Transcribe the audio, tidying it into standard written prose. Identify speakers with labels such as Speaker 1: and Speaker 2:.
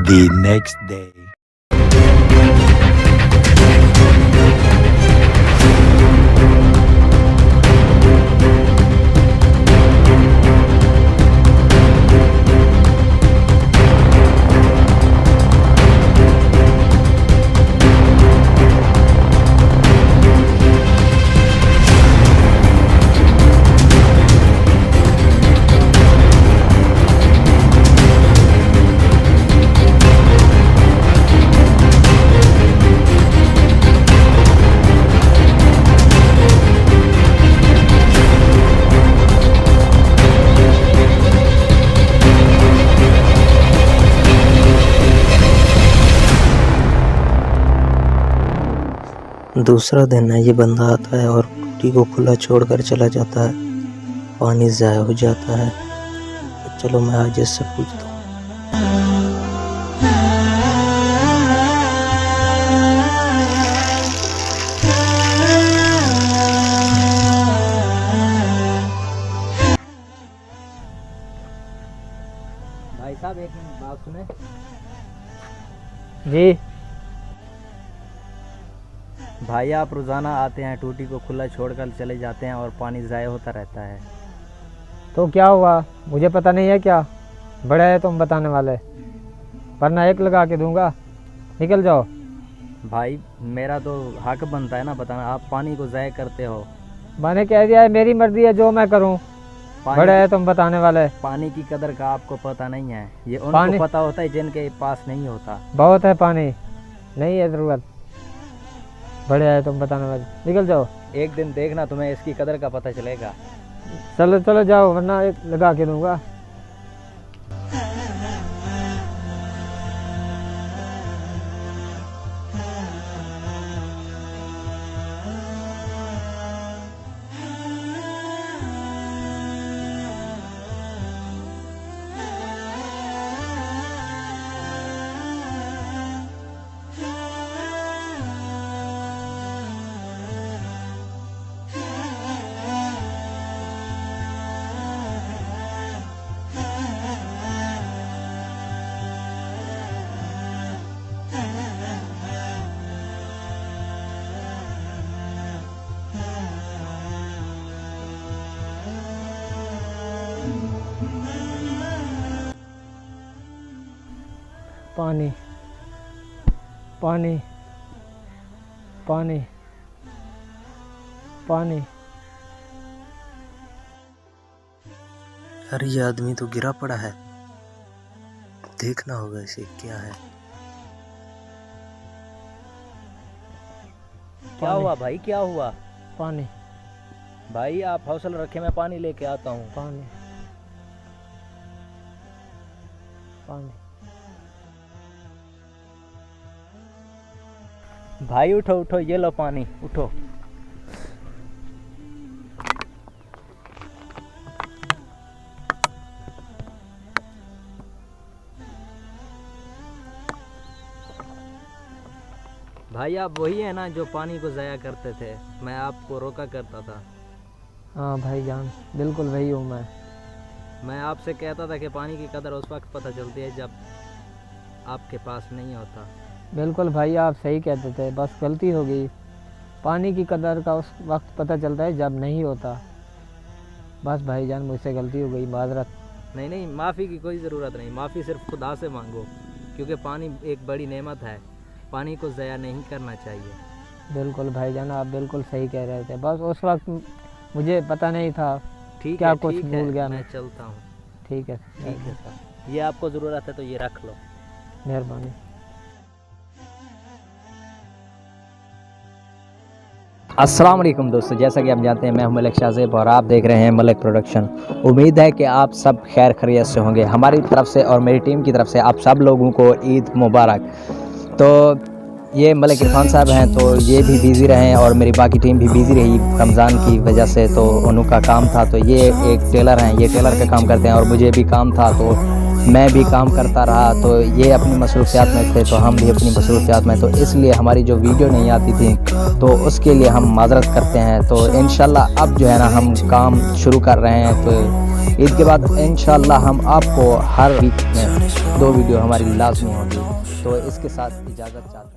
Speaker 1: The next day.
Speaker 2: दूसरा दिन है, ये बंदा आता है और टूटी को खुला छोड़कर चला जाता है। पानी ज़ाया हो जाता है। तो चलो मैं आज इससे पूछता हूँ।
Speaker 3: भाई साहब एक मिनट बात सुने।
Speaker 4: जी
Speaker 3: भाई आप रोज़ाना आते हैं, टूटी को खुला छोड़कर चले जाते हैं और पानी ज़ाया होता रहता है।
Speaker 4: तो क्या हुआ, मुझे पता नहीं है क्या? बड़े है तुम बताने वाले, वरना एक लगा के दूंगा। निकल जाओ।
Speaker 3: भाई मेरा तो हक बनता है ना बताना, आप पानी को ज़ाया करते हो।
Speaker 4: मैंने कह दिया है, मेरी मर्जी है जो मैं करूं। बड़े है तुम बताने वाले।
Speaker 3: पानी की कदर का आपको पता नहीं है, ये
Speaker 4: पानी
Speaker 3: उनको पता होता है जिनके पास नहीं होता।
Speaker 4: बहुत है पानी, नहीं है ज़रूरत। बड़े है तुम बताने वाले, निकल जाओ।
Speaker 3: एक दिन देखना तुम्हें इसकी कदर का पता चलेगा।
Speaker 4: चलो चलो जाओ, वरना एक लगा के दूंगा। पानी पानी पानी पानी।
Speaker 2: अरे ये आदमी तो गिरा पड़ा है, देखना होगा इसे क्या है।
Speaker 3: क्या हुआ भाई, क्या हुआ?
Speaker 4: पानी
Speaker 3: भाई आप हौसला रखे, मैं पानी लेके आता हूँ।
Speaker 4: पानी पानी।
Speaker 3: भाई उठो उठो, ये लो पानी, उठो। भाई आप वही है ना जो पानी को ज़ाया करते थे? मैं आपको रोका करता था।
Speaker 4: हाँ भाईजान, बिल्कुल वही हूँ
Speaker 3: मैं आपसे कहता था कि पानी की कदर उस वक्त पता चलती है जब आपके पास नहीं होता।
Speaker 4: बिल्कुल भाई, आप सही कहते थे, बस गलती हो गई। पानी की कदर का उस वक्त पता चलता है जब नहीं होता। बस भाईजान मुझसे गलती हो गई, माजरत।
Speaker 3: नहीं नहीं, माफ़ी की कोई ज़रूरत नहीं, माफ़ी सिर्फ खुदा से मांगो, क्योंकि पानी एक बड़ी नेमत है। पानी को ज़ाया नहीं करना चाहिए।
Speaker 4: बिल्कुल भाईजान, आप बिल्कुल सही कह रहे थे, बस उस वक्त मुझे पता नहीं था।
Speaker 3: ठीक
Speaker 4: क्या
Speaker 3: है,
Speaker 4: कुछ
Speaker 3: ठीक
Speaker 4: भूल
Speaker 3: है,
Speaker 4: गया
Speaker 3: मैं
Speaker 4: मैं।
Speaker 3: चलता हूँ।
Speaker 4: ठीक है
Speaker 3: सर, ये आपको ज़रूरत है तो ये रख लो।
Speaker 4: मेहरबानी।
Speaker 3: अस्सलाम वालेकुम दोस्तों, जैसा कि आप जानते हैं मैं हूं मलिक शाहज़ेब और आप देख रहे हैं मलिक प्रोडक्शन। उम्मीद है कि आप सब खैर खैरियत से होंगे। हमारी तरफ से और मेरी टीम की तरफ से आप सब लोगों को ईद मुबारक। तो ये मलिक इरफान साहब हैं, तो ये भी बिज़ी रहे और मेरी बाकी टीम भी बिज़ी रही रमज़ान की वजह से, तो उनका काम था। तो ये एक टेलर हैं, ये टेलर का काम करते हैं और मुझे भी काम था, तो मैं भी काम करता रहा। तो ये अपनी मसरूफियात में थे, तो हम भी अपनी मसरूफियात में, तो इसलिए हमारी जो वीडियो नहीं आती थी तो उसके लिए हम माजरत करते हैं। तो इंशाल्लाह अब जो है ना हम काम शुरू कर रहे हैं। तो ईद के बाद इंशाल्लाह हम आपको हर वीक में 2 वीडियो हमारी लाजमी होगी। तो इसके साथ इजाज़त चाहते हैं।